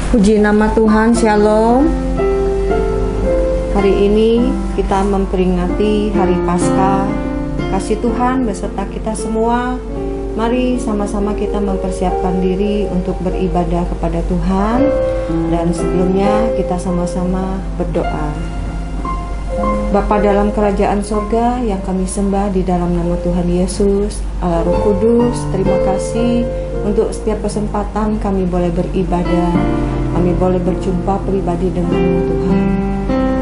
Puji nama Tuhan, Shalom. Hari ini kita memperingati Hari Paskah. Kasih Tuhan beserta kita semua. Mari sama-sama kita mempersiapkan diri untuk beribadah kepada Tuhan. Dan sebelumnya kita sama-sama berdoa. Bapa dalam kerajaan sorga yang kami sembah di dalam nama Tuhan Yesus, Allah Roh Kudus, terima kasih untuk setiap kesempatan kami boleh beribadah. Kami boleh berjumpa pribadi dengan-Mu Tuhan.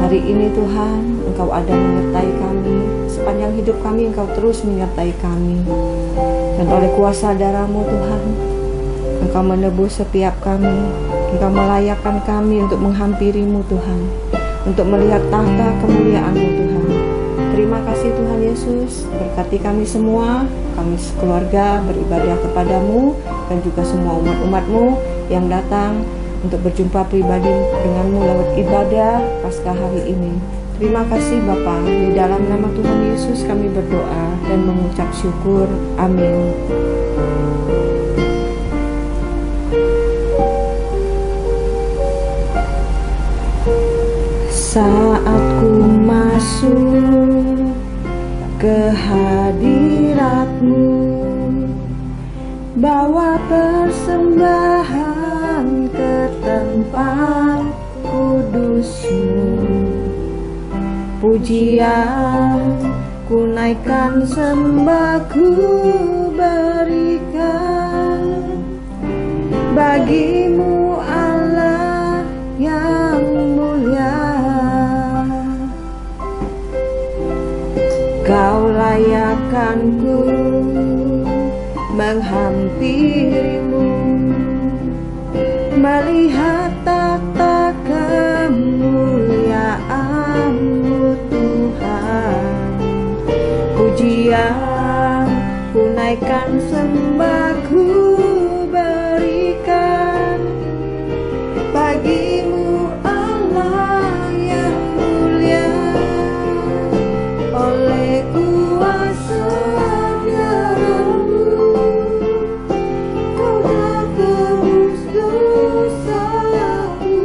Hari ini Tuhan, Engkau ada menyertai kami. Sepanjang hidup kami Engkau terus menyertai kami. Dan oleh kuasa darah-Mu Tuhan, Engkau menebus setiap kami. Engkau melayakkan kami untuk menghampiri-Mu Tuhan, untuk melihat tahta kemuliaan-Mu Tuhan. Terima kasih Tuhan Yesus. Berkati kami semua, kami sekeluarga beribadah kepada-Mu, dan juga semua umat-umat-Mu yang datang untuk berjumpa pribadi dengan-Mu lewat ibadah Paskah hari ini. Terima kasih Bapa. Di dalam nama Tuhan Yesus kami berdoa dan mengucap syukur. Amin. Saat ku masuk ke hadirat-Mu, bawa persembahan ke tempat kudus-Mu, pujian ku naikkan, sembah ku berikan bagi-Mu Allah yang mulia. Kau layakkan-Ku menghampiri-Mu, melihat tahta kemuliaan-Mu Tuhan. Pujian ku naikkan, sembah ku berikan bagi-Mu Allah yang mulia. Oleh kuasa darah-Mu Kau telah tebus dosaku.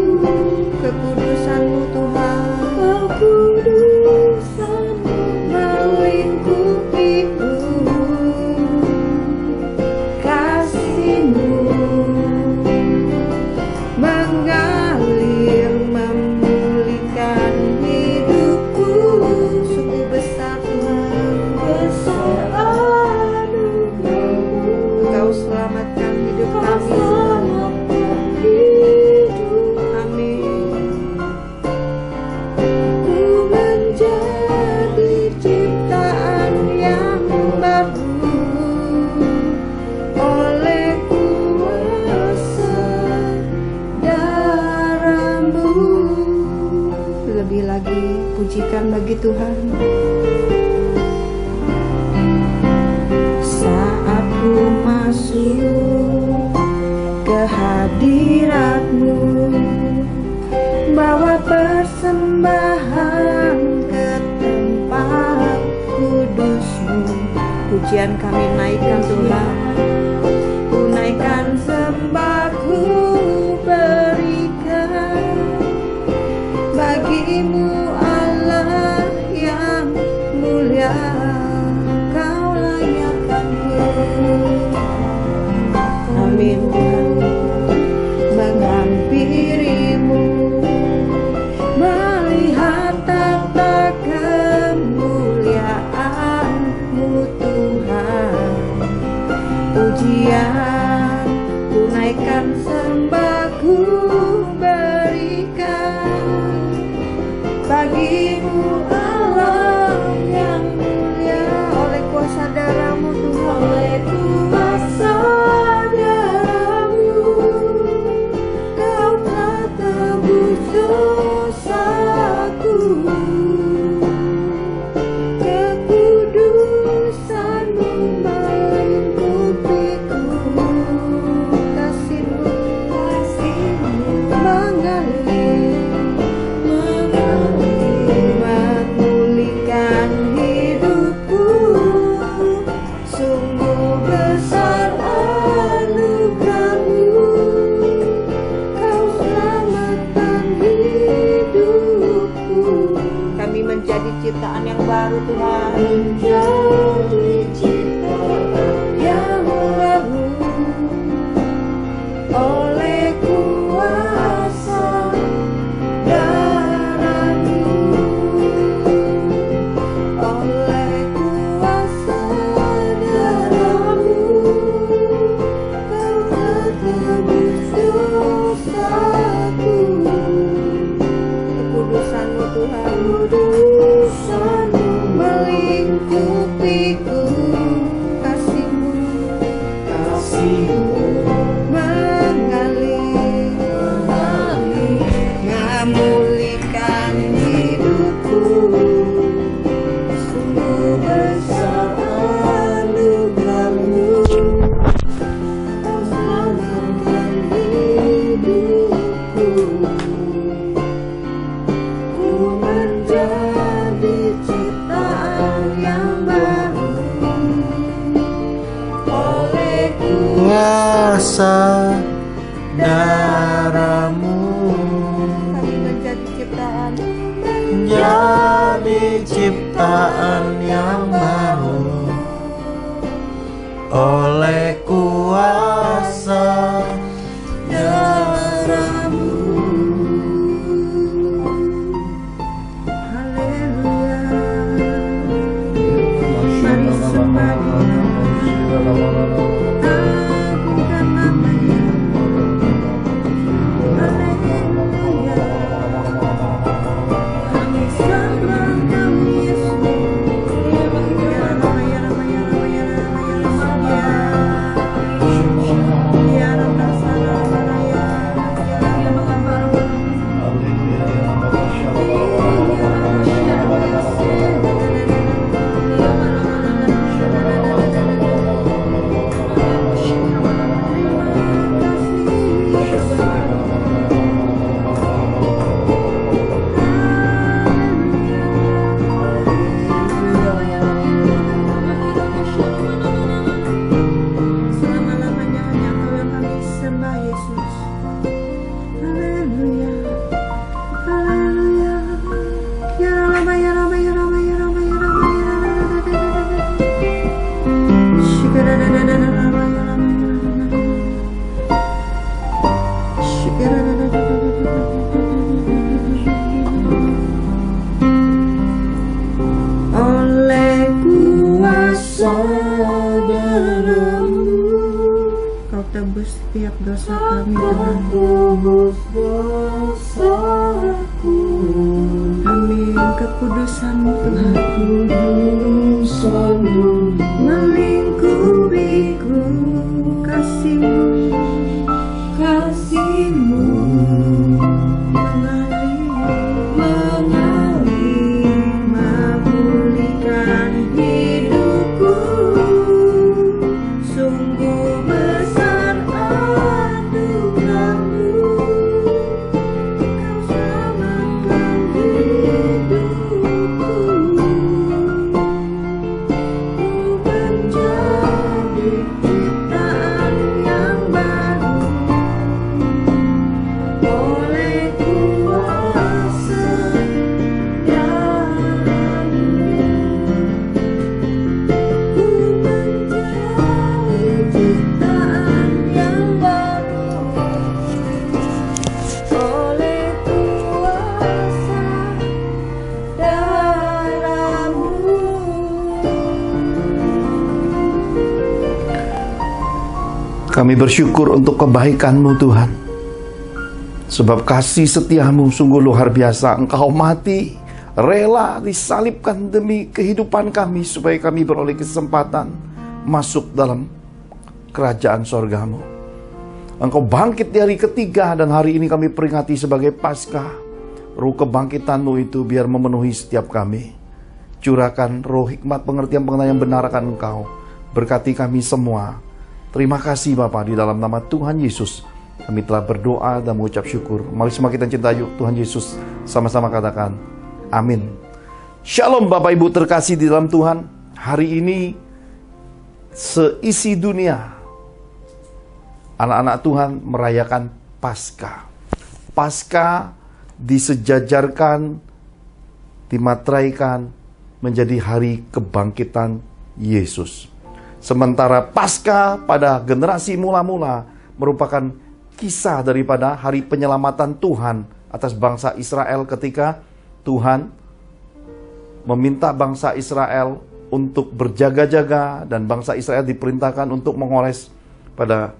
Kekudusan-Mu Tuhan, kekudusan-Mu melingkupiku. Kasih-Mu mengalir, memulihkan hidupku. Sungguh besar Tuhan, besar anugerah-Mu. Engkau selamatkan hidup kami. Amin. Ku menjadi ciptaan yang baru oleh kuasa darah-Mu. Lebih lagi pujikan bagi Tuhan. Saat ku masuk ke hadirat-Mu, bawa persembahan ke tempat kudus-Mu, pujian kami naikkan Tuhan. Ku naikkan, sembah ku berikan bagi-Mu Allah yang mulia. Kau layakkan-Ku. Amin Tuhan. Menghampiri-Mu, melihat tahta kemuliaan-Mu Tuhan. Pujian ku naikkan, sembah ku berikan bagi-Mu Allah yang mulia. Oleh kuasa darah-Mu Tuhan, oleh kuasa darah-Mu Kau telah tebus dosaku. Kekudusan-Mu melingkupiku. Kasih-Mu mengalir, memulihkan hidupku. Sungguh besar anugerah-Mu, Kau selamatkan hidupku. Ku menjadi ciptaan yang baru oleh kuasa darah-Mu. kami menjadi ciptaan Jadi ciptaan yang baru oleh kuasa darah-Mu. Haleluya. Mari sembah Dia, agungkan nama-Nya. Haleluya. Kami sembah Kamu Yesus. Ya Rama, ya Rama, ya Rama, ya Rama, ya Rama, ya. Ya Rama, sana, sana, ya. Ya Rama, Rama, selama-lamanya hanya Engkau yang kami sembah Yesus. Haleluya. Haleluya. Ya Rama, ya Rama, ya Rama, ya Rama, ya Rama, ya Rama. Shikadadadadada, Rama, ya Rama, ya Rama. Shikadadadadadada. Oleh kuasa darah-Mu, Kau tebus setiap dosa kami, Tuhan. Amin. Kekudusan-Mu, Tuhan, melingkupiku. Kasih-Mu mengalir, memulihkan hidupku. Sungguh besar anugerah-Mu, Kau selamatkan hidupku. Ku menjadi ciptaan yang baru oleh kuasa darah-Mu. Ku menjadi ciptaan yang baru oleh kuasa darah-Mu. Kami bersyukur untuk kebaikan-Mu, Tuhan. Sebab kasih setia-Mu sungguh luar biasa. Engkau mati, rela disalibkan demi kehidupan kami, supaya kami beroleh kesempatan masuk dalam kerajaan sorga-Mu. Engkau bangkit di hari ketiga, dan hari ini kami peringati sebagai Paskah. Roh kebangkitan-Mu itu biar memenuhi setiap kami. Curahkan roh hikmat, pengertian-pengertian yang benar akan Engkau. Berkati kami semua. Terima kasih Bapa, di dalam nama Tuhan Yesus kami telah berdoa dan mengucap syukur. Mari semua kita cinta yuk Tuhan Yesus, sama-sama katakan amin. Shalom Bapak Ibu terkasih di dalam Tuhan. Hari ini seisi dunia, anak-anak Tuhan merayakan Paskah. Paskah disejajarkan, dimateraikan menjadi hari kebangkitan Yesus. Sementara Paskah pada generasi mula-mula merupakan kisah daripada hari penyelamatan Tuhan atas bangsa Israel ketika Tuhan meminta bangsa Israel untuk berjaga-jaga, dan bangsa Israel diperintahkan untuk mengoles pada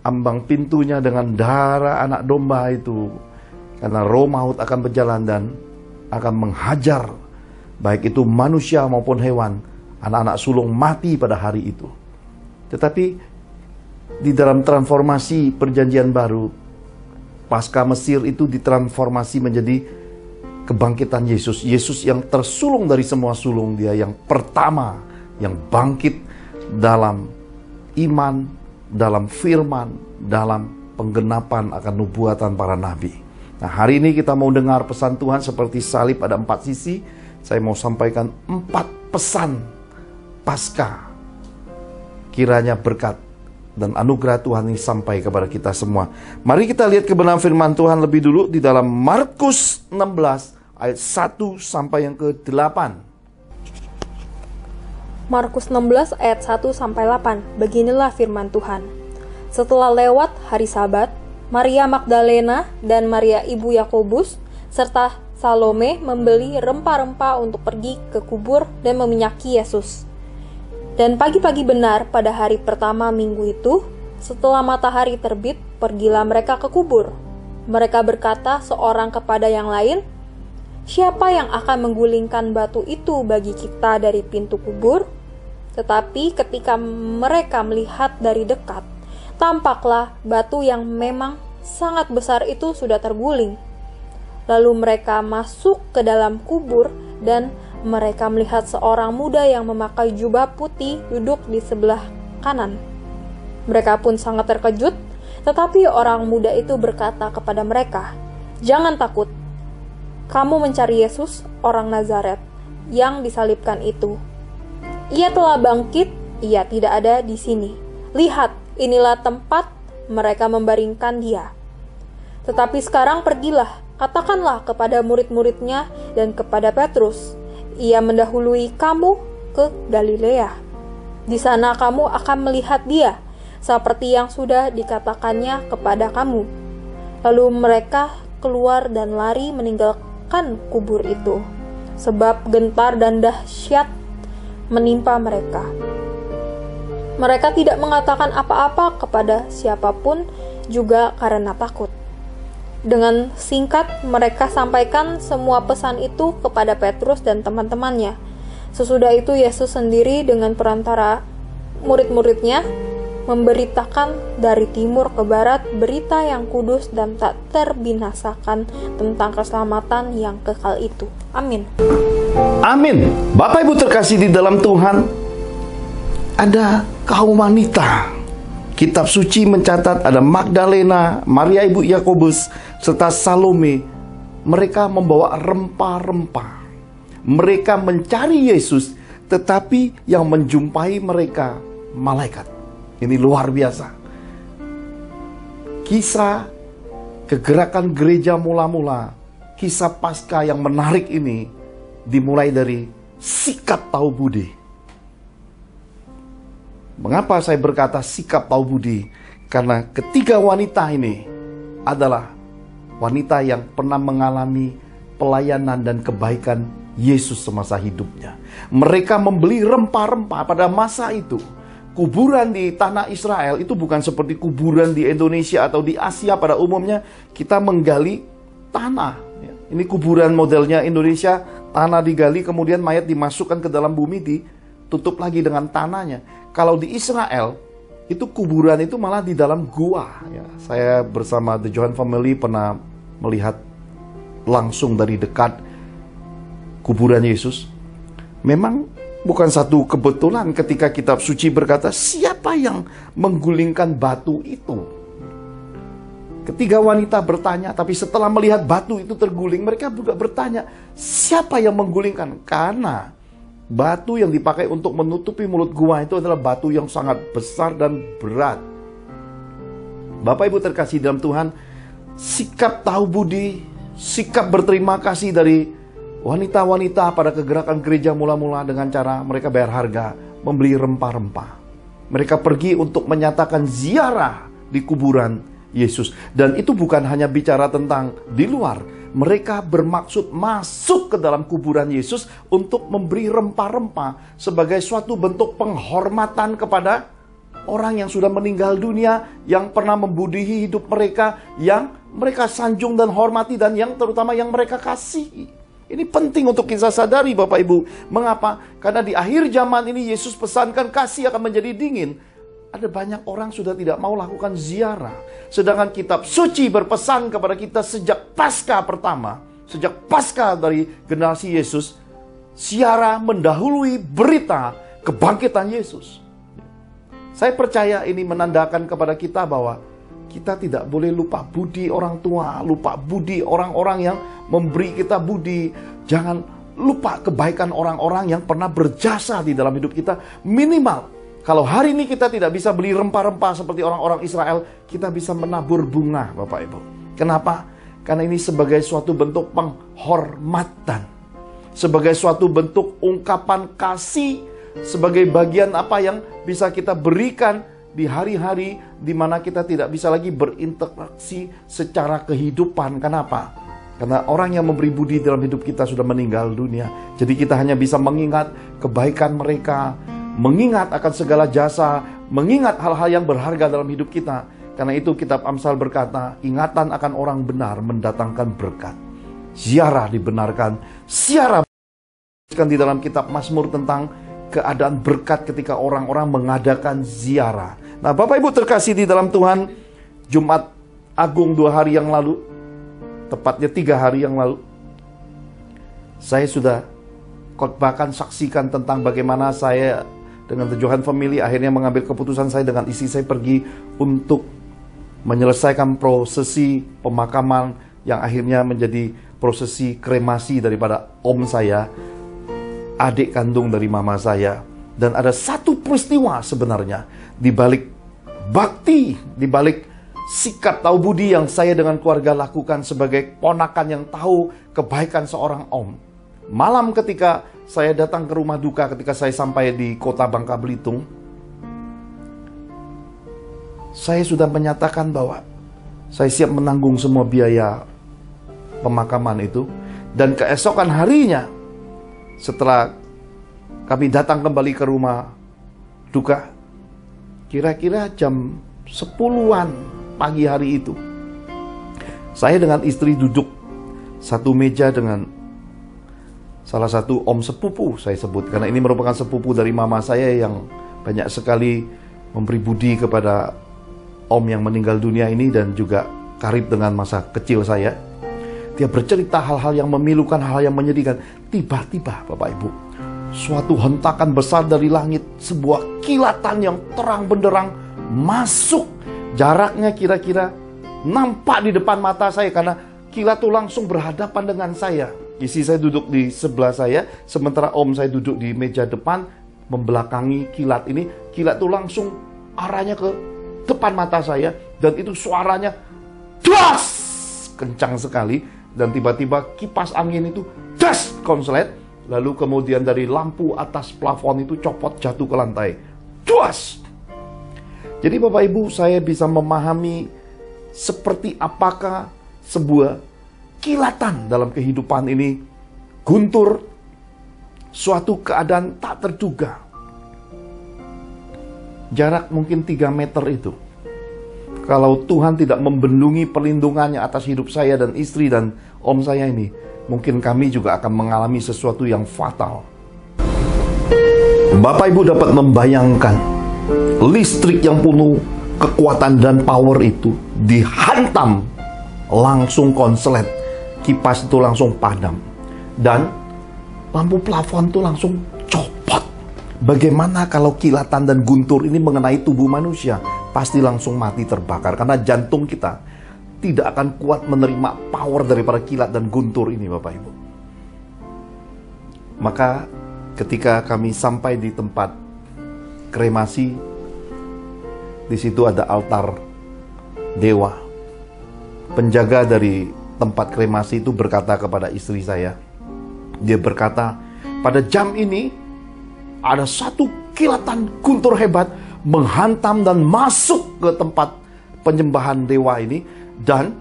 ambang pintunya dengan darah anak domba itu, karena roh maut akan berjalan dan akan menghajar baik itu manusia maupun hewan. Anak-anak sulung mati pada hari itu. Tetapi di dalam transformasi perjanjian baru, Paskah Mesir itu ditransformasi menjadi kebangkitan Yesus. Yesus yang tersulung dari semua sulung, dia yang pertama yang bangkit dalam iman, dalam firman, dalam penggenapan akan nubuatan para nabi. Nah, hari ini kita mau dengar pesan Tuhan seperti salib ada 4 sisi. Saya mau sampaikan 4 pesan Paskah. Kiranya berkat dan anugerah Tuhan ini sampai kepada kita semua. Mari kita lihat kebenaran firman Tuhan lebih dulu di dalam Markus 16 ayat 1 sampai yang ke-8. Markus 16 ayat 1 sampai 8. Beginilah firman Tuhan. Setelah lewat hari Sabat, Maria Magdalena dan Maria ibu Yakobus serta Salome membeli rempah-rempah untuk pergi ke kubur dan meminyaki Yesus. Dan pagi-pagi benar pada hari pertama minggu itu, setelah matahari terbit, pergilah mereka ke kubur. Mereka berkata seorang kepada yang lain, "Siapa yang akan menggulingkan batu itu bagi kita dari pintu kubur?" Tetapi ketika mereka melihat dari dekat, tampaklah batu yang memang sangat besar itu sudah terguling. Lalu mereka masuk ke dalam kubur dan mereka melihat seorang muda yang memakai jubah putih duduk di sebelah kanan. Mereka pun sangat terkejut, tetapi orang muda itu berkata kepada mereka, "Jangan takut. Kamu mencari Yesus, orang Nazaret, yang disalibkan itu. Ia telah bangkit, ia tidak ada di sini. Lihat, inilah tempat mereka membaringkan dia. Tetapi sekarang pergilah, katakanlah kepada murid-muridnya dan kepada Petrus, ia mendahului kamu ke Galilea. Di sana kamu akan melihat dia, seperti yang sudah dikatakannya kepada kamu." Lalu mereka keluar dan lari meninggalkan kubur itu, sebab gentar dan dahsyat menimpa mereka. Mereka tidak mengatakan apa-apa kepada siapapun juga karena takut. Dengan singkat mereka sampaikan semua pesan itu kepada Petrus dan teman-temannya. Sesudah itu Yesus sendiri dengan perantara murid-muridnya memberitakan dari timur ke barat berita yang kudus dan tak terbinasakan tentang keselamatan yang kekal itu. Amin. Amin. Bapak Ibu terkasih di dalam Tuhan, ada kaum wanita. Kitab suci mencatat ada Magdalena, Maria ibu Yakobus, serta Salome. Mereka membawa rempah-rempah. Mereka mencari Yesus, tetapi yang menjumpai mereka malaikat. Ini luar biasa. Kisah kegerakan gereja mula-mula, kisah Paskah yang menarik ini dimulai dari sikap tahu budi. Mengapa saya berkata sikap tahu budi? Karena ketiga wanita ini adalah wanita yang pernah mengalami pelayanan dan kebaikan Yesus semasa hidupnya. Mereka membeli rempah-rempah pada masa itu. Kuburan di tanah Israel itu bukan seperti kuburan di Indonesia atau di Asia pada umumnya. Kita menggali tanah. Ini kuburan modelnya Indonesia, tanah digali kemudian mayat dimasukkan ke dalam bumi, ditutup lagi dengan tanahnya. Kalau di Israel, itu kuburan itu malah di dalam gua. Ya, saya bersama The Johan Family pernah melihat langsung dari dekat kuburan Yesus. Memang bukan satu kebetulan ketika kitab suci berkata, siapa yang menggulingkan batu itu? Ketiga wanita bertanya, tapi setelah melihat batu itu terguling, mereka juga bertanya, siapa yang menggulingkan? Karena batu yang dipakai untuk menutupi mulut gua itu adalah batu yang sangat besar dan berat. Bapak Ibu terkasih dalam Tuhan, sikap tahu budi, sikap berterima kasih dari wanita-wanita pada kegerakan gereja mula-mula dengan cara mereka bayar harga, membeli rempah-rempah. Mereka pergi untuk menyatakan ziarah di kuburan Yesus. Dan itu bukan hanya bicara tentang di luar. Mereka bermaksud masuk ke dalam kuburan Yesus untuk memberi rempah-rempah sebagai suatu bentuk penghormatan kepada orang yang sudah meninggal dunia, yang pernah membudihi hidup mereka, yang mereka sanjung dan hormati, dan yang terutama yang mereka kasihi. Ini penting untuk kita sadari Bapak Ibu. Mengapa? Karena di akhir zaman ini Yesus pesankan kasih akan menjadi dingin. ada banyak orang sudah tidak mau lakukan ziarah. Sedangkan kitab suci berpesan kepada kita sejak Paskah pertama, sejak Paskah dari generasi Yesus, ziarah mendahului berita kebangkitan Yesus. Saya percaya ini menandakan kepada kita bahwa kita tidak boleh lupa budi orang tua, lupa budi orang-orang yang memberi kita budi. Jangan lupa kebaikan orang-orang yang pernah berjasa di dalam hidup kita. Minimal, kalau hari ini kita tidak bisa beli rempah-rempah seperti orang-orang Israel, kita bisa menabur bunga, Bapak Ibu. Kenapa? Karena ini sebagai suatu bentuk penghormatan, sebagai suatu bentuk ungkapan kasih, sebagai bagian apa yang bisa kita berikan di hari-hari di mana kita tidak bisa lagi berinteraksi secara kehidupan. Kenapa? Karena orang yang memberi budi dalam hidup kita sudah meninggal dunia. Jadi kita hanya bisa mengingat kebaikan mereka, mengingat akan segala jasa, mengingat hal-hal yang berharga dalam hidup kita. Karena itu kitab Amsal berkata, ingatan akan orang benar mendatangkan berkat. Ziarah dibenarkan. Ziarah di dalam kitab Mazmur tentang keadaan berkat ketika orang-orang mengadakan ziarah. Nah, Bapak Ibu terkasih di dalam Tuhan, Jumat Agung 2 hari yang lalu, tepatnya 3 hari yang lalu, saya sudah bahkan saksikan tentang bagaimana saya dengan The Johan Family akhirnya mengambil keputusan. Saya dengan istri saya pergi untuk menyelesaikan prosesi pemakaman yang akhirnya menjadi prosesi kremasi daripada om saya, adik kandung dari mama saya. Dan ada satu peristiwa sebenarnya di balik bakti, di balik sikap tahu budi yang saya dengan keluarga lakukan sebagai ponakan yang tahu kebaikan seorang om. Malam ketika saya datang ke rumah duka, ketika saya sampai di kota Bangka Belitung, saya sudah menyatakan bahwa saya siap menanggung semua biaya pemakaman itu. Dan keesokan harinya, setelah kami datang kembali ke rumah duka, kira-kira jam 10-an pagi hari itu, saya dengan istri duduk satu meja dengan salah satu om sepupu, saya sebut, karena ini merupakan sepupu dari mama saya yang banyak sekali memberi budi kepada om yang meninggal dunia ini dan juga karib dengan masa kecil saya. Dia bercerita hal-hal yang memilukan, hal-hal yang menyedihkan. Tiba-tiba, Bapak Ibu, suatu hentakan besar dari langit, sebuah kilatan yang terang benderang masuk. Jaraknya kira-kira nampak di depan mata saya karena kilat itu langsung berhadapan dengan saya. Istri saya duduk di sebelah saya, sementara om saya duduk di meja depan membelakangi kilat ini. Kilat itu langsung arahnya ke depan mata saya dan itu suaranya das, kencang sekali. Dan tiba-tiba kipas angin itu das, konslet. Lalu kemudian dari lampu atas plafon itu copot jatuh ke lantai. Das. Jadi Bapak Ibu, saya bisa memahami seperti apakah sebuah kilatan dalam kehidupan ini. Guntur, suatu keadaan tak terduga. Jarak mungkin 3 meter itu. Kalau Tuhan tidak membendungi perlindungannya atas hidup saya dan istri dan om saya ini, mungkin kami juga akan mengalami sesuatu yang fatal. Bapak Ibu dapat membayangkan listrik yang penuh kekuatan dan power itu dihantam, langsung konslet, kipas itu langsung padam, dan lampu plafon itu langsung copot. Bagaimana kalau kilatan dan guntur ini mengenai tubuh manusia? Pasti langsung mati terbakar, karena jantung kita tidak akan kuat menerima power daripada kilat dan guntur ini, Bapak Ibu. Maka ketika kami sampai di tempat kremasi, di situ ada altar dewa. Penjaga dari tempat kremasi itu berkata kepada istri saya, dia berkata, pada jam ini ada satu kilatan guntur hebat menghantam dan masuk ke tempat penyembahan dewa ini, dan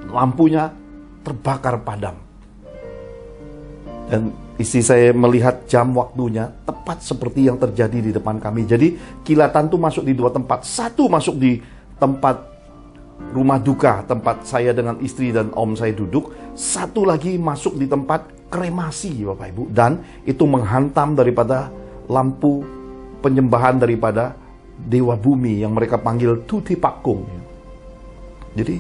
lampunya terbakar padam. Dan istri saya melihat jam waktunya tepat seperti yang terjadi di depan kami. Jadi kilatan itu masuk di 2 tempat. Satu masuk di tempat rumah duka, tempat saya dengan istri dan om saya duduk. Satu lagi masuk di tempat kremasi, Bapak Ibu. Dan itu menghantam daripada lampu penyembahan daripada dewa bumi yang mereka panggil Tuti Pakung. Jadi,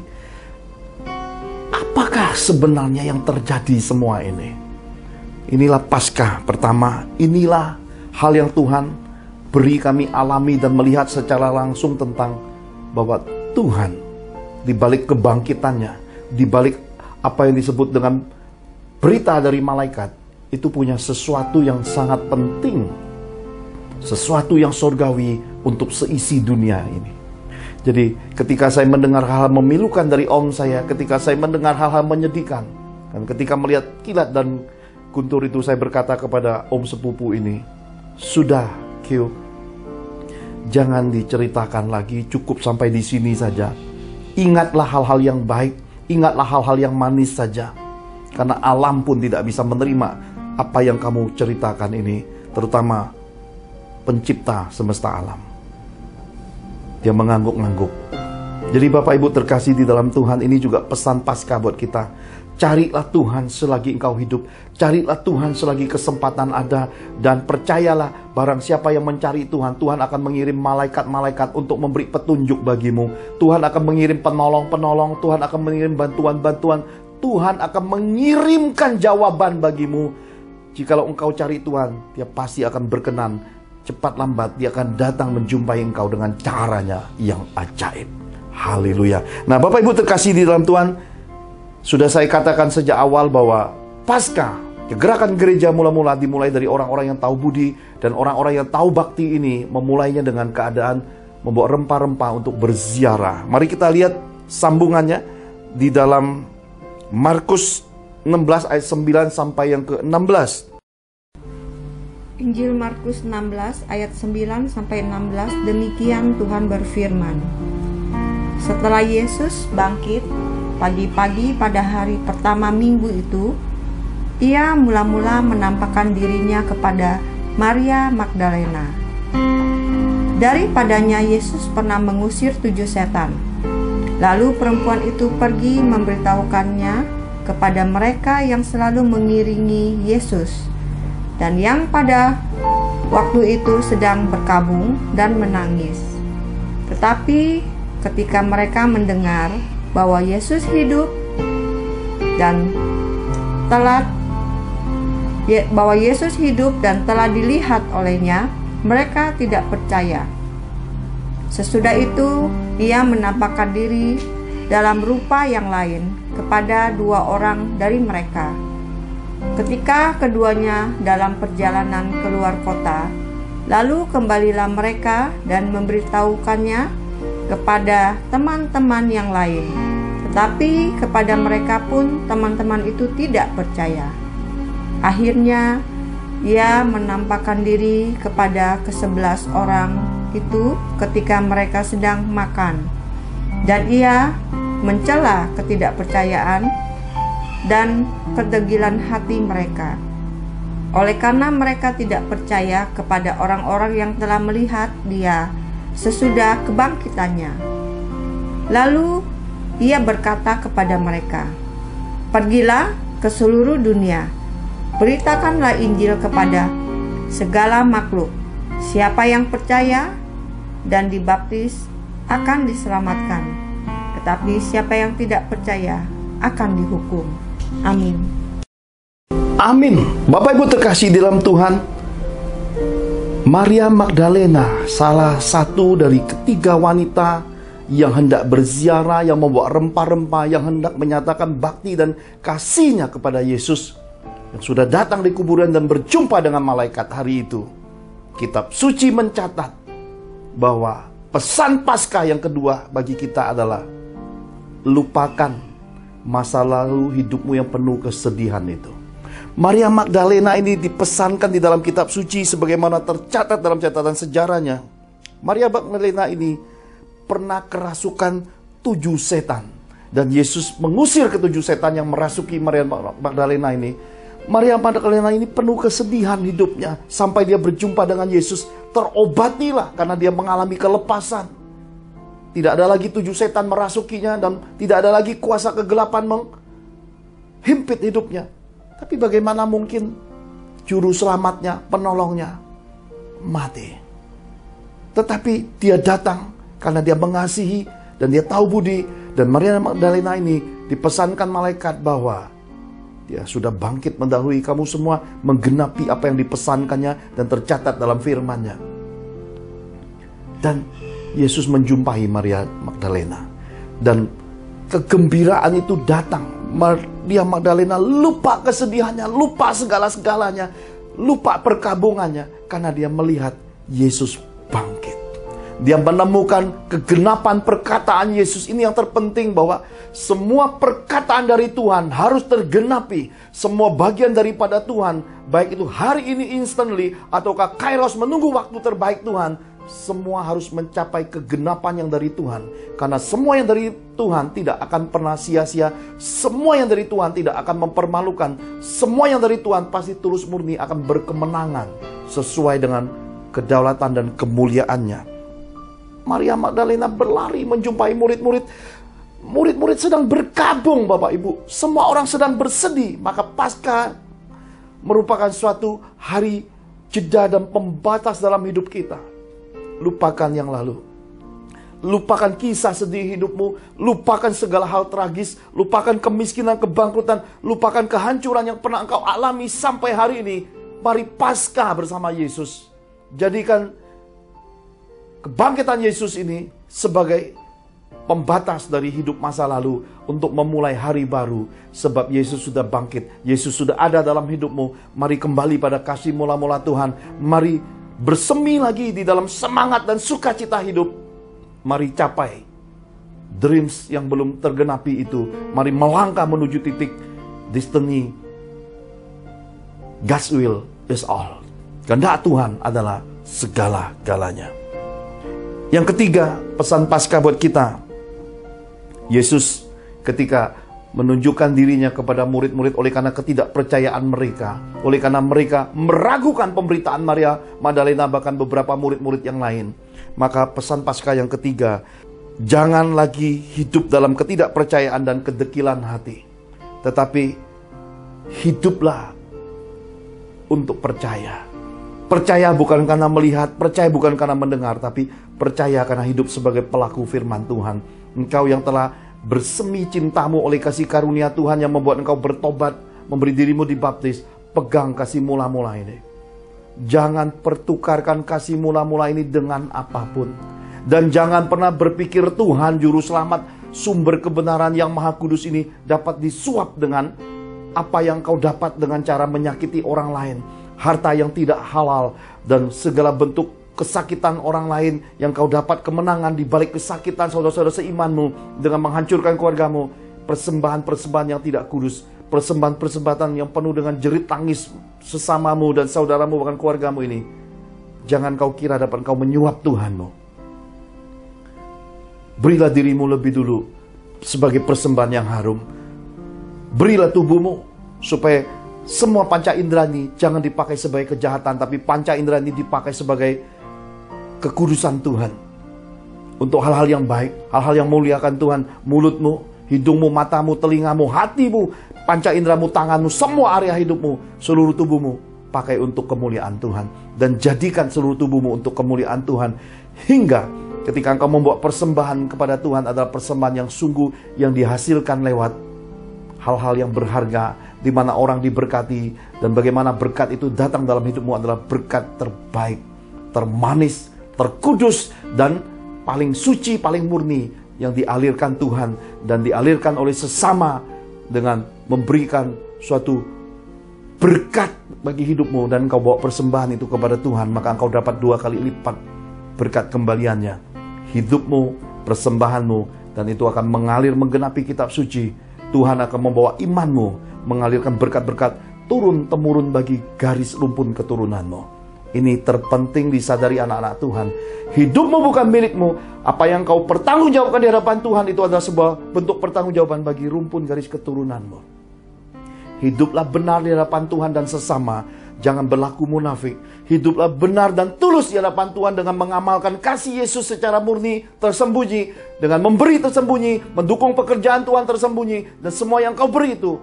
apakah sebenarnya yang terjadi semua ini? Inilah Paskah pertama, inilah hal yang Tuhan beri kami alami dan melihat secara langsung tentang bahwa Tuhan di balik kebangkitannya, di balik apa yang disebut dengan berita dari malaikat, itu punya sesuatu yang sangat penting, sesuatu yang surgawi untuk seisi dunia ini. Jadi ketika saya mendengar hal-hal memilukan dari om saya, ketika saya mendengar hal-hal menyedihkan, dan ketika melihat kilat dan guntur itu, saya berkata kepada om sepupu ini, sudah Kyo, jangan diceritakan lagi, cukup sampai di sini saja. Ingatlah hal-hal yang baik, ingatlah hal-hal yang manis saja. Karena alam pun tidak bisa menerima apa yang kamu ceritakan ini, terutama pencipta semesta alam. Dia mengangguk-angguk. Jadi Bapak Ibu terkasih di dalam Tuhan, ini juga pesan Paskah buat kita. Carilah Tuhan selagi engkau hidup. Carilah Tuhan selagi kesempatan ada. Dan percayalah, barang siapa yang mencari Tuhan, Tuhan akan mengirim malaikat-malaikat untuk memberi petunjuk bagimu. Tuhan akan mengirim penolong-penolong. Tuhan akan mengirim bantuan-bantuan. Tuhan akan mengirimkan jawaban bagimu. Jikalau engkau cari Tuhan, Dia pasti akan berkenan. Cepat lambat Dia akan datang menjumpai engkau dengan caranya yang ajaib. Haleluya. Nah Bapak Ibu terkasih di dalam Tuhan, sudah saya katakan sejak awal bahwa Paskah, gerakan gereja mula-mula dimulai dari orang-orang yang tahu budi dan orang-orang yang tahu bakti ini memulainya dengan keadaan membawa rempah-rempah untuk berziarah. Mari kita lihat sambungannya di dalam Markus 16 ayat 9 sampai yang ke-16. Injil Markus 16 ayat 9 sampai 16, demikian Tuhan berfirman. Setelah Yesus bangkit pagi-pagi pada hari pertama minggu itu, Ia mula-mula menampakkan dirinya kepada Maria Magdalena. Daripadanya Yesus pernah mengusir 7 setan. Lalu perempuan itu pergi memberitahukannya kepada mereka yang selalu mengiringi Yesus, dan yang pada waktu itu sedang berkabung dan menangis. Tetapi ketika mereka mendengar bahwa Yesus hidup dan telah dilihat olehnya, mereka tidak percaya. Sesudah itu Ia menampakkan diri dalam rupa yang lain kepada 2 orang dari mereka. Ketika keduanya dalam perjalanan keluar kota, lalu kembalilah mereka dan memberitahukannya kepada teman-teman yang lain. Tetapi kepada mereka pun teman-teman itu tidak percaya. Akhirnya Ia menampakkan diri kepada ke-11 orang itu ketika mereka sedang makan, dan Ia mencela ketidakpercayaan dan kedegilan hati mereka. Oleh karena mereka tidak percaya kepada orang-orang yang telah melihat Dia sesudah kebangkitannya. Lalu Ia berkata kepada mereka, "Pergilah ke seluruh dunia, beritakanlah Injil kepada segala makhluk. Siapa yang percaya dan dibaptis akan diselamatkan, tetapi siapa yang tidak percaya akan dihukum." Amin. Amin. Bapak Ibu terkasih di dalam Tuhan, Maria Magdalena salah satu dari ketiga wanita yang hendak berziarah, yang membawa rempah-rempah, yang hendak menyatakan bakti dan kasihnya kepada Yesus, yang sudah datang di kuburan dan berjumpa dengan malaikat hari itu. Kitab suci mencatat bahwa pesan Paskah yang kedua bagi kita adalah lupakan masa lalu hidupmu yang penuh kesedihan itu. Maria Magdalena ini dipesankan di dalam kitab suci sebagaimana tercatat dalam catatan sejarahnya. Maria Magdalena ini pernah kerasukan 7 setan, dan Yesus mengusir ke-7 setan yang merasuki Maria Magdalena ini. Maria Magdalena ini penuh kesedihan hidupnya sampai dia berjumpa dengan Yesus. Terobatilah karena dia mengalami kelepasan. Tidak ada lagi 7 setan merasukinya, dan tidak ada lagi kuasa kegelapan menghimpit hidupnya. Tapi bagaimana mungkin juru selamatnya, penolongnya mati? Tetapi dia datang karena dia mengasihi dan dia tahu budi. Dan Maria Magdalena ini dipesankan malaikat bahwa dia sudah bangkit mendahului kamu semua, menggenapi apa yang dipesankannya dan tercatat dalam firman-Nya. Dan Yesus menjumpai Maria Magdalena. Dan kegembiraan itu datang. Maria Magdalena lupa kesedihannya, lupa segala-segalanya, lupa perkabungannya, karena dia melihat Yesus bangkit. Dia menemukan kegenapan perkataan Yesus. Ini yang terpenting, bahwa semua perkataan dari Tuhan harus tergenapi. Semua bagian daripada Tuhan, baik itu hari ini instantly ataukah kairos menunggu waktu terbaik Tuhan, semua harus mencapai kegenapan yang dari Tuhan. Karena semua yang dari Tuhan tidak akan pernah sia-sia. Semua yang dari Tuhan tidak akan mempermalukan. Semua yang dari Tuhan pasti tulus murni akan berkemenangan sesuai dengan kedaulatan dan kemuliaannya. Maria Magdalena berlari menjumpai murid-murid. Murid-murid sedang berkabung, Bapak Ibu. Semua orang sedang bersedih. Maka Paskah merupakan suatu hari jeda dan pembatas dalam hidup kita. Lupakan yang lalu. Lupakan kisah sedih hidupmu. Lupakan segala hal tragis. Lupakan kemiskinan, kebangkrutan. Lupakan kehancuran yang pernah engkau alami sampai hari ini. Mari Paskah bersama Yesus. Jadikan kebangkitan Yesus ini sebagai pembatas dari hidup masa lalu untuk memulai hari baru. Sebab Yesus sudah bangkit. Yesus sudah ada dalam hidupmu. Mari kembali pada kasih mula-mula Tuhan. Mari bersemi lagi di dalam semangat dan sukacita hidup. Mari capai dreams yang belum tergenapi itu. Mari melangkah menuju titik destiny. God's will is all. Kehendak Tuhan adalah segala-galanya. Yang ketiga, pesan Paskah buat kita. Yesus ketika menunjukkan dirinya kepada murid-murid oleh karena ketidakpercayaan mereka, oleh karena mereka meragukan pemberitaan Maria Magdalena bahkan beberapa murid-murid yang lain. Maka pesan Paskah yang ketiga, jangan lagi hidup dalam ketidakpercayaan dan kedekilan hati, tetapi hiduplah untuk percaya. Percaya bukan karena melihat, percaya bukan karena mendengar, tapi percaya karena hidup sebagai pelaku firman Tuhan. Engkau yang telah bersemi cintamu oleh kasih karunia Tuhan yang membuat engkau bertobat, memberi dirimu dibaptis, pegang kasih mula-mula ini. Jangan pertukarkan kasih mula-mula ini dengan apapun. Dan jangan pernah berpikir Tuhan Juru Selamat, sumber kebenaran yang maha kudus ini dapat disuap dengan apa yang kau dapat dengan cara menyakiti orang lain. Harta yang tidak halal dan segala bentuk kesakitan orang lain yang kau dapat kemenangan di balik kesakitan saudara-saudara seimanmu dengan menghancurkan keluargamu. Persembahan-persembahan yang tidak kudus, persembahan-persembahan yang penuh dengan jerit tangis sesamamu dan saudaramu bahkan keluargamu ini. Jangan kau kira dapat kau menyuap Tuhanmu. Berilah dirimu lebih dulu sebagai persembahan yang harum. Berilah tubuhmu supaya semua panca indrani jangan dipakai sebagai kejahatan, tapi panca indrani dipakai sebagai kekudusan Tuhan. Untuk hal-hal yang baik, hal-hal yang muliakan Tuhan. Mulutmu, hidungmu, matamu, telingamu, hatimu, panca indramu, tanganmu, semua area hidupmu, seluruh tubuhmu pakai untuk kemuliaan Tuhan. Dan jadikan seluruh tubuhmu untuk kemuliaan Tuhan. Hingga ketika engkau membawa persembahan kepada Tuhan adalah persembahan yang sungguh, yang dihasilkan lewat hal-hal yang berharga, di mana orang diberkati, dan bagaimana berkat itu datang dalam hidupmu adalah berkat terbaik, termanis, terkudus, dan paling suci, paling murni yang dialirkan Tuhan dan dialirkan oleh sesama dengan memberikan suatu berkat bagi hidupmu. Dan engkau bawa persembahan itu kepada Tuhan, maka engkau dapat 2 kali lipat berkat kembaliannya. Hidupmu, persembahanmu, dan itu akan mengalir menggenapi kitab suci. Tuhan akan membawa imanmu, mengalirkan berkat-berkat turun-temurun bagi garis rumpun keturunanmu. Ini terpenting disadari anak-anak Tuhan. Hidupmu bukan milikmu. Apa yang kau pertanggungjawabkan di hadapan Tuhan itu adalah sebuah bentuk pertanggungjawaban bagi rumpun garis keturunanmu. Hiduplah benar di hadapan Tuhan dan sesama. Jangan berlaku munafik. Hiduplah benar dan tulus di hadapan Tuhan dengan mengamalkan kasih Yesus secara murni, tersembunyi, dengan memberi tersembunyi, mendukung pekerjaan Tuhan tersembunyi, dan semua yang kau beri itu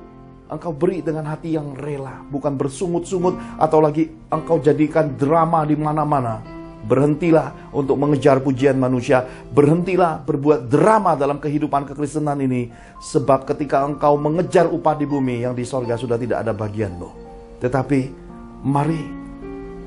engkau beri dengan hati yang rela, bukan bersungut-sungut atau lagi engkau jadikan drama di mana-mana. Berhentilah untuk mengejar pujian manusia. Berhentilah berbuat drama dalam kehidupan kekristenan ini. Sebab ketika engkau mengejar upah di bumi, yang di sorga sudah tidak ada bagianmu. Tetapi mari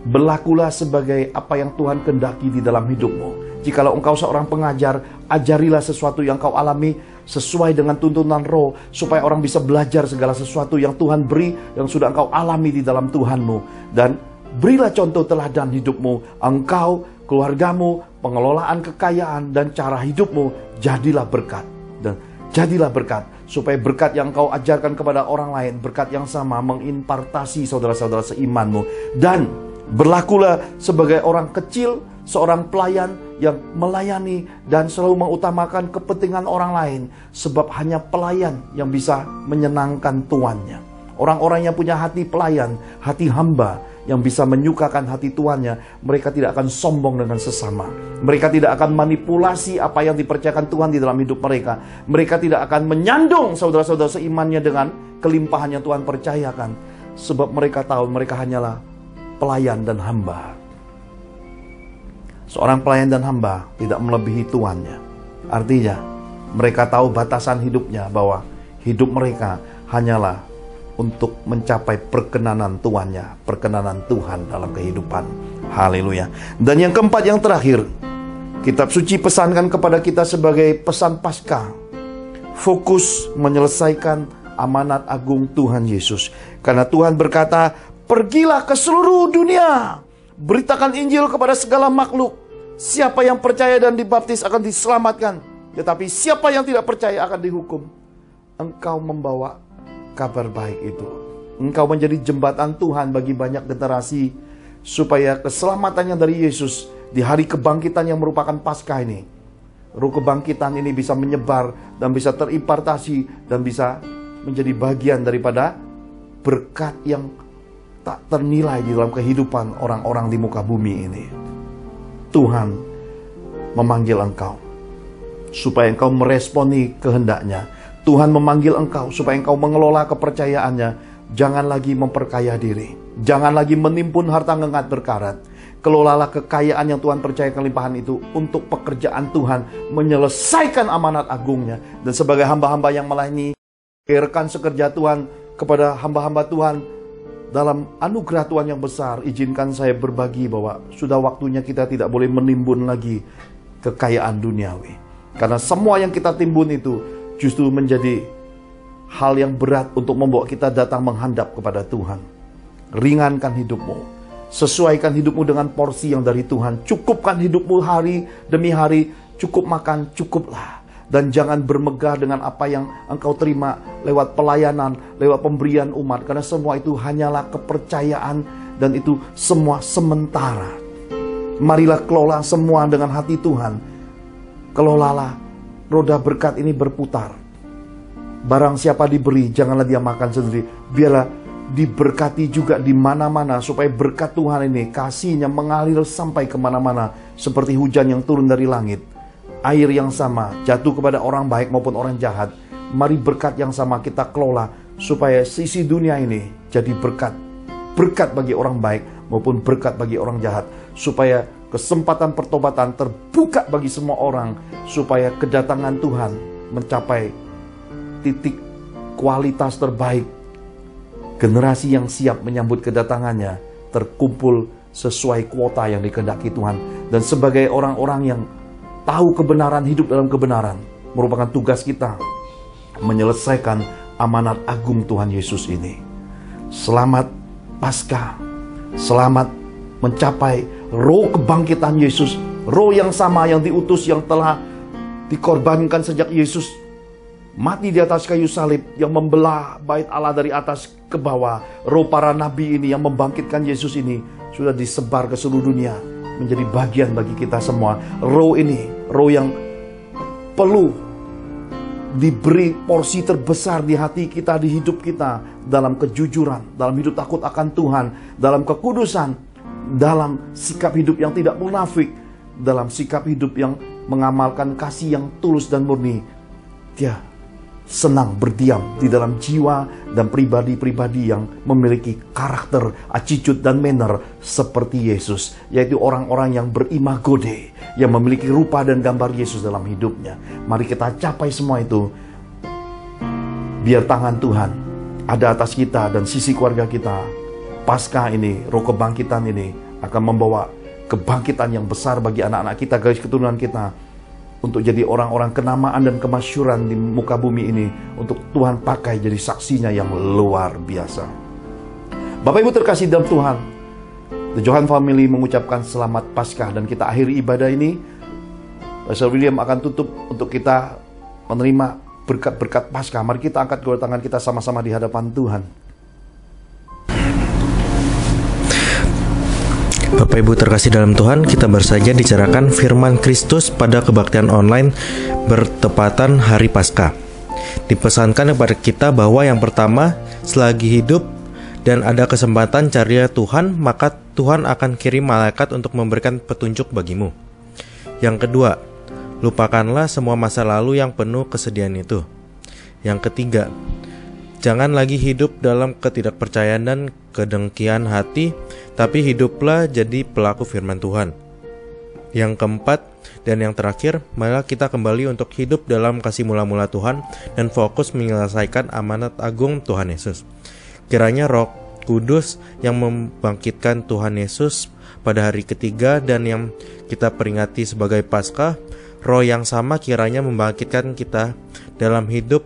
berlakulah sebagai apa yang Tuhan kehendaki di dalam hidupmu. Jikalau engkau seorang pengajar, ajarilah sesuatu yang kau alami sesuai dengan tuntunan Roh, supaya orang bisa belajar segala sesuatu yang Tuhan beri, yang sudah engkau alami di dalam Tuhanmu. Dan berilah contoh teladan hidupmu, engkau, keluargamu, pengelolaan kekayaan, dan cara hidupmu, jadilah berkat. Dan jadilah berkat, supaya berkat yang kau ajarkan kepada orang lain, berkat yang sama mengimpartasi saudara-saudara seimanmu. Dan berlakulah sebagai orang kecil, seorang pelayan yang melayani dan selalu mengutamakan kepentingan orang lain. Sebab hanya pelayan yang bisa menyenangkan tuannya. Orang-orang yang punya hati pelayan, hati hamba, yang bisa menyukakan hati tuannya, mereka tidak akan sombong dengan sesama. Mereka tidak akan manipulasi apa yang dipercayakan Tuhan di dalam hidup mereka. Mereka tidak akan menyandung saudara-saudara seimannya dengan kelimpahan yang Tuhan percayakan. Sebab mereka tahu mereka hanyalah pelayan dan hamba. Seorang pelayan dan hamba tidak melebihi tuannya. Artinya, mereka tahu batasan hidupnya, bahwa hidup mereka hanyalah untuk mencapai perkenanan tuannya, perkenanan Tuhan dalam kehidupan. Haleluya. Dan yang keempat, yang terakhir, kitab suci pesankan kepada kita sebagai pesan Paskah. Fokus menyelesaikan amanat agung Tuhan Yesus. Karena Tuhan berkata, pergilah ke seluruh dunia, beritakan Injil kepada segala makhluk. Siapa yang percaya dan dibaptis akan diselamatkan, tetapi siapa yang tidak percaya akan dihukum. Engkau membawa kabar baik itu. Engkau menjadi jembatan Tuhan bagi banyak generasi, supaya keselamatannya dari Yesus di hari kebangkitan yang merupakan Paskah ini, Roh kebangkitan ini bisa menyebar dan bisa terimpartasi dan bisa menjadi bagian daripada berkat yang tak ternilai di dalam kehidupan orang-orang di muka bumi ini. Tuhan memanggil engkau supaya engkau meresponi kehendaknya. Tuhan memanggil engkau supaya engkau mengelola kepercayaannya. Jangan lagi memperkaya diri. Jangan lagi menimbun harta ngengat berkarat. Kelolalah kekayaan yang Tuhan percaya kelimpahan itu untuk pekerjaan Tuhan, menyelesaikan amanat agungnya. Dan sebagai hamba-hamba yang melayani, rekan sekerja Tuhan, kepada hamba-hamba Tuhan, dalam anugerah Tuhan yang besar, izinkan saya berbagi bahwa sudah waktunya kita tidak boleh menimbun lagi kekayaan duniawi. Karena semua yang kita timbun itu justru menjadi hal yang berat untuk membawa kita datang menghadap kepada Tuhan. Ringankan hidupmu, sesuaikan hidupmu dengan porsi yang dari Tuhan. Cukupkan hidupmu hari demi hari, cukup makan, cukuplah. Dan jangan bermegah dengan apa yang engkau terima lewat pelayanan, lewat pemberian umat. Karena semua itu hanyalah kepercayaan dan itu semua sementara. Marilah kelola semua dengan hati Tuhan. Kelolalah roda berkat ini berputar. Barang siapa diberi, janganlah dia makan sendiri. Biarlah diberkati juga di mana-mana, supaya berkat Tuhan ini, kasih-Nya mengalir sampai kemana-mana. Seperti hujan yang turun dari langit. Air yang sama jatuh kepada orang baik maupun orang jahat. Mari berkat yang sama kita kelola, supaya sisi dunia ini jadi berkat. Berkat bagi orang baik maupun berkat bagi orang jahat. Supaya kesempatan pertobatan terbuka bagi semua orang, supaya kedatangan Tuhan mencapai titik kualitas terbaik. Generasi yang siap menyambut kedatangannya terkumpul sesuai kuota yang dikehendaki Tuhan. Dan sebagai orang-orang yang tahu kebenaran, hidup dalam kebenaran, merupakan tugas kita menyelesaikan amanat agung Tuhan Yesus ini. Selamat Paskah, selamat mencapai roh kebangkitan Yesus, roh yang sama yang diutus, yang telah dikorbankan sejak Yesus mati di atas kayu salib, yang membelah bait Allah dari atas ke bawah. Roh para nabi ini yang membangkitkan Yesus ini sudah disebar ke seluruh dunia, menjadi bagian bagi kita semua. Roh ini, roh yang perlu diberi porsi terbesar di hati kita, di hidup kita, dalam kejujuran, dalam hidup takut akan Tuhan, dalam kekudusan, dalam sikap hidup yang tidak munafik, dalam sikap hidup yang mengamalkan kasih yang tulus dan murni. Dia senang berdiam di dalam jiwa dan pribadi-pribadi yang memiliki karakter, attitude, dan manner seperti Yesus, yaitu orang-orang yang berimago Dei, yang memiliki rupa dan gambar Yesus dalam hidupnya. Mari kita capai semua itu. Biar tangan Tuhan ada atas kita dan sisi keluarga kita. Paskah ini, roh kebangkitan ini akan membawa kebangkitan yang besar bagi anak-anak kita, garis keturunan kita, untuk jadi orang-orang kenamaan dan kemasyuran di muka bumi ini, untuk Tuhan pakai jadi saksinya yang luar biasa. Bapak Ibu terkasih dalam Tuhan, The Johan Family mengucapkan selamat Paskah, dan kita akhiri ibadah ini. Pastor William akan tutup untuk kita menerima berkat-berkat Paskah. Mari kita angkat kedua tangan kita sama-sama di hadapan Tuhan. Bapak Ibu terkasih dalam Tuhan, kita baru saja bicarakan firman Kristus pada kebaktian online bertepatan hari Paskah. Dipesankan kepada kita bahwa yang pertama, selagi hidup dan ada kesempatan cari Tuhan, maka Tuhan akan kirim malaikat untuk memberikan petunjuk bagimu. Yang kedua, lupakanlah semua masa lalu yang penuh kesedihan itu. Yang ketiga, jangan lagi hidup dalam ketidakpercayaan dan kedengkian hati, tapi hiduplah jadi pelaku firman Tuhan. Yang keempat dan yang terakhir, marilah kita kembali untuk hidup dalam kasih mula-mula Tuhan dan fokus menyelesaikan amanat agung Tuhan Yesus. Kiranya Roh Kudus yang membangkitkan Tuhan Yesus pada hari ketiga dan yang kita peringati sebagai Paskah, Roh yang sama kiranya membangkitkan kita dalam hidup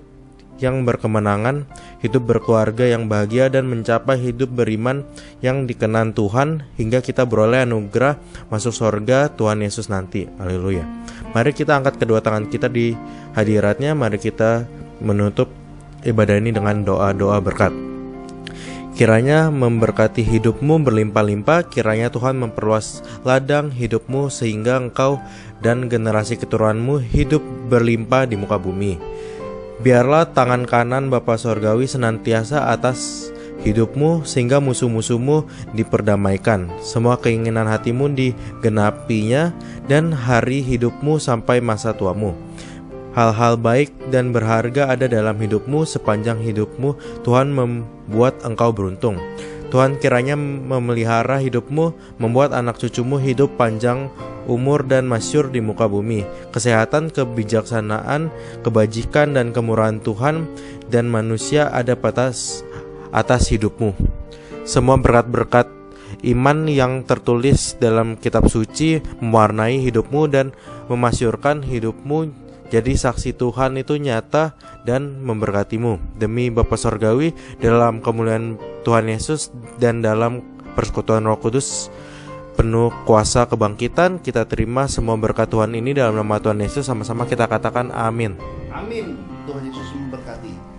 yang berkemenangan, hidup berkeluarga yang bahagia, dan mencapai hidup beriman yang dikenan Tuhan hingga kita beroleh anugerah masuk surga Tuhan Yesus nanti. Haleluya. Mari kita angkat kedua tangan kita di hadiratnya. Mari kita menutup ibadah ini dengan doa-doa berkat. Kiranya memberkati hidupmu berlimpah-limpah, kiranya Tuhan memperluas ladang hidupmu sehingga engkau dan generasi keturunanmu hidup berlimpah di muka bumi. Biarlah tangan kanan Bapa Sorgawi senantiasa atas hidupmu sehingga musuh-musuhmu diperdamaikan, semua keinginan hatimu digenapinya, dan hari hidupmu sampai masa tuamu. Hal-hal baik dan berharga ada dalam hidupmu sepanjang hidupmu. Tuhan membuat engkau beruntung. Tuhan kiranya memelihara hidupmu, membuat anak cucumu hidup panjang umur dan masyhur di muka bumi. Kesehatan, kebijaksanaan, kebajikan, dan kemurahan Tuhan dan manusia ada atas hidupmu. Semua berkat-berkat iman yang tertulis dalam kitab suci mewarnai hidupmu dan memasyurkan hidupmu. Jadi saksi Tuhan itu nyata dan memberkatimu. Demi Bapa Sorgawi, dalam kemuliaan Tuhan Yesus dan dalam persekutuan Roh Kudus penuh kuasa kebangkitan, kita terima semua berkat Tuhan ini dalam nama Tuhan Yesus. Sama-sama kita katakan amin. Amin. Tuhan Yesus memberkati.